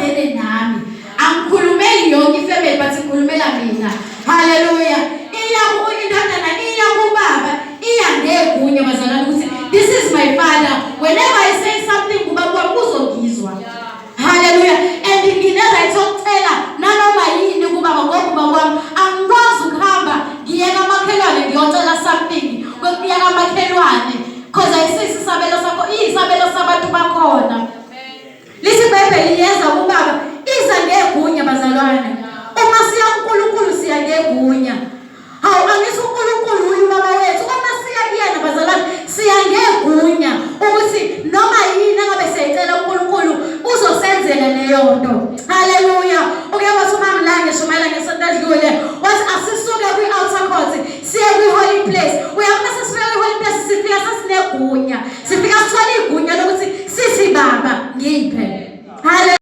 eqondene nami. Angikhulumeli yonke ifamily but ngikhulumela mina. Hallelujah. Indodana iya kubaba, iya ngegunya bazalwane ukuthi this is my father. Whenever I say something kubaba wami uzongizwa. Hallelujah. And ngineza ithokutela nanoma yini kubaba ngoba wami angikwazi ukuhamba ngiyeka amakhelwane ngiyotshela something. Ngiyeka amakhelwane because ayisisi isabelo sakho isabelo sabantu bakhona. Lithi iBhayibheli liyeza kubaba iza ngegunya bazalwane. Uma siya kuNkulunkulu siya ngegunya. Hawu angisho uNkulunkulu uyibaba wethu uma siya kuyena bazalwane siya ngegunya ukuthi noma yini ngabe siyicela uNkulunkulu uzosenzela leyo nto. Hallelujah. Ukuyaba somamlanga shumela ngesonto edlule wathi asisuke kwi-outer court siye kwi-holy place. Uyabona sesifika kwi-holy place sifika sesinegunya. Sifika sithola igunya lokuthi sithi baba ngiphe.